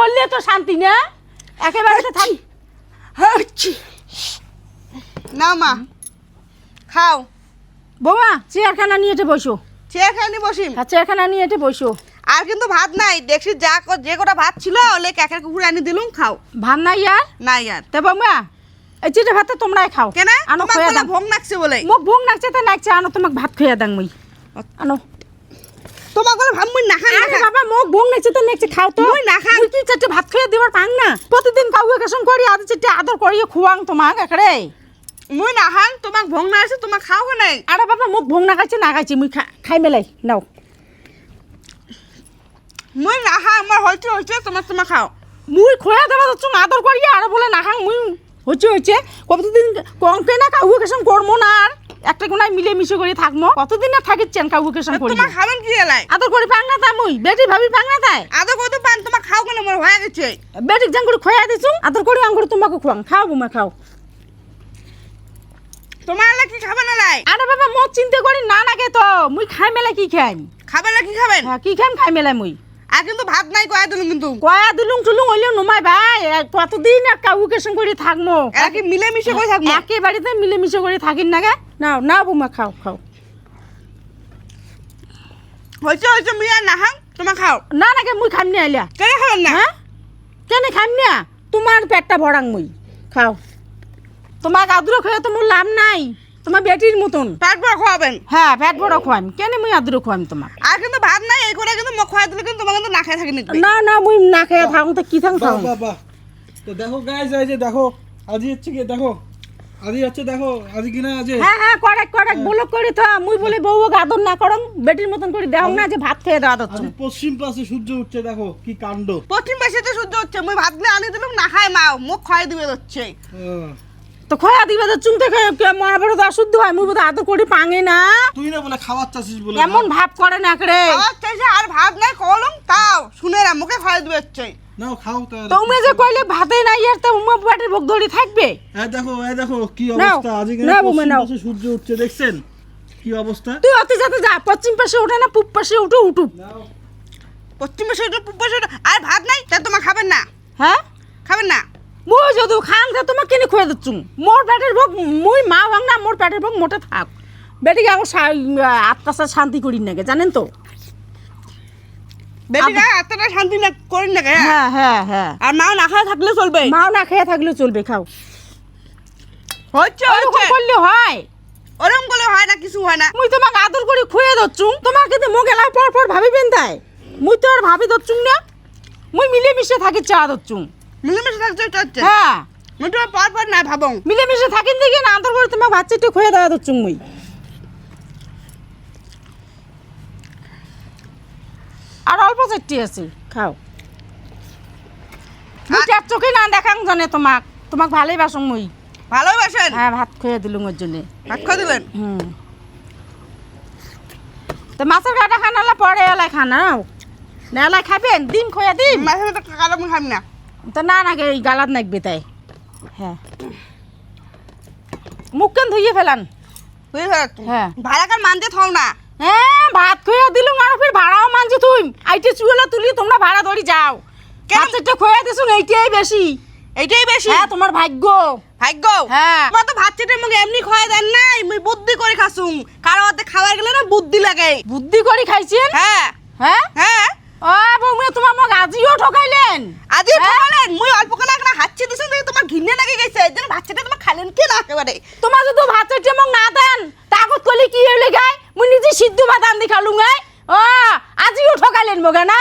বললে তো শান্তি না একেবারে তো থাক নাও মা খাও বৌমা চেয়ারখানা নিয়ে এসে বসো চেয়ারখানি বসি চেয়ারখানা নিয়ে এসে বসো আর কিন্তু ভাত নাই দেখছি যে কটা ভাত ছিল ওলে ক্যাকের কুকুর আনি দিলুম খাও ভাত নাই আর নাই আর তে বৌমা এই চিটে ভাত তোমরাই খাও কেন আনো তোমার খোয়া বলে দাও ভোগ নাকছে বলে মুখ ভোগ নাকছে তা নাকছে আনো তোমাকে ভাত খোয়া দাং মই আনো তোমার বলে ভাত মুই না খাই আরে বাবা মুখ ভোগ নাকছে তা নাকছে খাও তো মুই না খাই মুই কি চারটে ভাত খোয়া দিবার পাং না প্রতিদিন কাউকে কেসন করি আদর চিটে আদর করিয়ে খুয়াং তোমাক একড়ে মুই না খান তোমাক ভোগ না আছে তোমাক খাও কেন আরে বাবা মুখ ভোগ নাকাইছে মুই খাই মেলাই নাও মুই না খাই আমার হইছে তোমার খাও মুই খোয়া দেবা তো আদর করিয়ে আর বলে না খাং মুই হচ্ছে কতদিন কংকে না কাউকে কেসন করবো না আর একটা কোনায় মিলে মিশে করে থাকবো কতদিন না থাকিচ্ছেন কাউকে কেসন করি তোমার খাবেন কি এলাই আদর করি পাং না তা মুই বেটি ভাবি পাং না তাই আদর কত পান তোমার খাও কেন মোর হয়ে গেছে বেটি জাং করে খোয়া দিছু আদর করি আঙ্গুর তোমাকে খুয়াং খাও বুমা খাও তোমার এলা কি খাবেন এলাই আরে বাবা মো চিন্তা করি না নাকে তো মুই খাই মেলা কি খাইম খাবেন না কি খাবেন হ্যাঁ কি খাইম খাই মেলা মুই আর কিন্তু ভাত নাই কয়া দিলুম কিন্তু কয়া দিলুং টুলুং হইলেও নমাই ভাই কতদিন আর কাউকে কেসন করে থাকবো এরা কি মিলে মিশে করে থাকবো একেবারেতে মিলেমিশে করে থাকিন না গে নাও না বুমা খাও খাও হইছে মুই আর না খাং তোমার খাও না নাকে মুই খাম নি আইলা কেন খাবেন না হ্যাঁ কেন খাম না তোমার পেটটা ভরাং মুই খাও তোমার আদুরে খেয়ে তো মোর লাভ নাই তোমার বেটির মতন পেট ভরা খাওয়াবেন হ্যাঁ পেট ভরা খোয়াম কেন মুই আদুরে খোয়াম তোমার আর কিন্তু ভাত নাই এই করে কিন্তু মোক খাওয়া দিলে কিন্তু তোমার কিন্তু না খাই থাকি নিতে না না মুই না খেয়ে থাকুন তো কি থাকুন বাবা তো দেখো গাইস এই যে দেখো আজি হচ্ছে কি দেখো আজি হচ্ছে দেখো আজি কিনা আজি হ্যাঁ হ্যাঁ করেক্ট বলো করি তো মুই বলে বউ আদর না করম বেটির মতন করে দেও না যে ভাত খেয়ে দেওয়া দচ্ছ আজি পশ্চিম পাশে সূর্য উঠছে দেখো কি কাণ্ড পশ্চিম পাশে তো সহ্য হচ্ছে মুই ভাত গুলো আনি দিলুম না খাই মাও মুখ খাওয়াই দিবে হচ্ছে তো খয়া দিবে তো চুমতে মহাভারত অশুদ্ধ হয় মুই বোধ আদর করি পাঙে না তুই না বলে খাওয়াচ্ছিস বলে এমন ভাব করে না করে চাইছে আর ভাত নাই কলম তাও শুনে না মুখে খাওয়াই দিবে হচ্ছে নাও খাও তোমরা যে কইলে ভাতে নাই আর তো উমা পেটের ভোগ ধরে থাকবে এই দেখো কি নাও, অবস্থা আজি নাও, কিনা বোমা, পশ্চিম নাও। পাশে সূর্য উঠছে দেখছেন কি অবস্থা তুই অতে যাতে যা পশ্চিম পাশে ওঠে না পূব পাশে উঠুক নাও পশ্চিম পাশে পূব পাশে আর ভাত নাই তা তোমার খাবেন না হ্যাঁ খাবেন না মুই যদি খান তা তোমাকে কিনে খুঁয়ে দিচ্ছু মোর পেটের ভোগ মুই মা ভাঙ না মোর পেটের ভোগ মোটে থাক বেটিকে আমার আত্মাশা শান্তি করি নাকি জানেন তো বেটিরা এতটা শান্তি না করেন না হ্যাঁ হ্যাঁ হ্যাঁ আর মাও না খাওয়া থাকলে চলবে মাও না খেয়ে থাকলে চলবে খাও হচ্ছে ওরকম করলে হয় ওরকম করলে হয় না কিছু হয় না মুই তোমাকে আদর করে খুঁয়ে দিচ্ছু তোমাকে কিন্তু মুখ এলাই পর ভাবিবেন তাই মুই তো আর ভাবি দিচ্ছু না মুই মিলেমিশে থাকি চা দিচ্ছু মিলেমিশে থাকতে হচ্ছে হ্যাঁ মুই তোমার পর না ভাবং মিলেমিশে থাকিন দেখি না আদর করে তোমার বাচ্চাটা খুঁয়ে দেওয়া দিচ্ছু মুই আর অল্প চারটি আছে খাও মুই চার চোখে না দেখাং জানে তোমাক ভালোই বাসং মুই ভালোবাসেন হ্যাঁ ভাত খুঁয়ে দিলুম ওর জন্য ভাত খাওয়া দিলেন তো মাছের কাটা খানালা পরে এলাই খানা না এলাই খাবেন ডিম খোয়া ডিম মাঝে মাঝে কালো মুই খাবি না তো না নাকি এই গালাত নাকবে তাই হ্যাঁ মুখ কেন ধুইয়ে ফেলান বুঝে ফেলাচ্ছ হ্যাঁ ভাড়াকার মানতে থাও না হ্যাঁ ভাত খুঁয়ে দিলুম আর ফির ভাড়াও মানছি তুই আইটে চুয়েলা তুলি তোমরা ভাড়া ধরি যাও বাচ্চাটা খুঁয়ে দিছুন এইটাই বেশি এইটাই বেশি হ্যাঁ তোমার ভাগ্য ভাগ্য হ্যাঁ তোমার তো ভাত চেটে মুখে এমনি খাওয়া দেন নাই মুই বুদ্ধি করে খাসুম কারো হাতে খাওয়ার গেলে না বুদ্ধি লাগে বুদ্ধি করে খাইছেন হ্যাঁ হ্যাঁ হ্যাঁ ও বৌমা তোমার মোক আজিও ঠকাইলেন আজই ঠকালেন মুই অল্প করে একটা হাঁচি দিছেন দেখে তোমার ঘিন্নে লাগে গেছে এই জন্য ভাত চেটে তোমার খালেন কি না একেবারে তোমার যদি ভাত চাইতে মোক না দেন তাকত কলি কি হইলে গায় মুই নিজে সিদ্ধ ভাত আনদি খালুম গায় ও আজিও ঠকাইলেন মগে না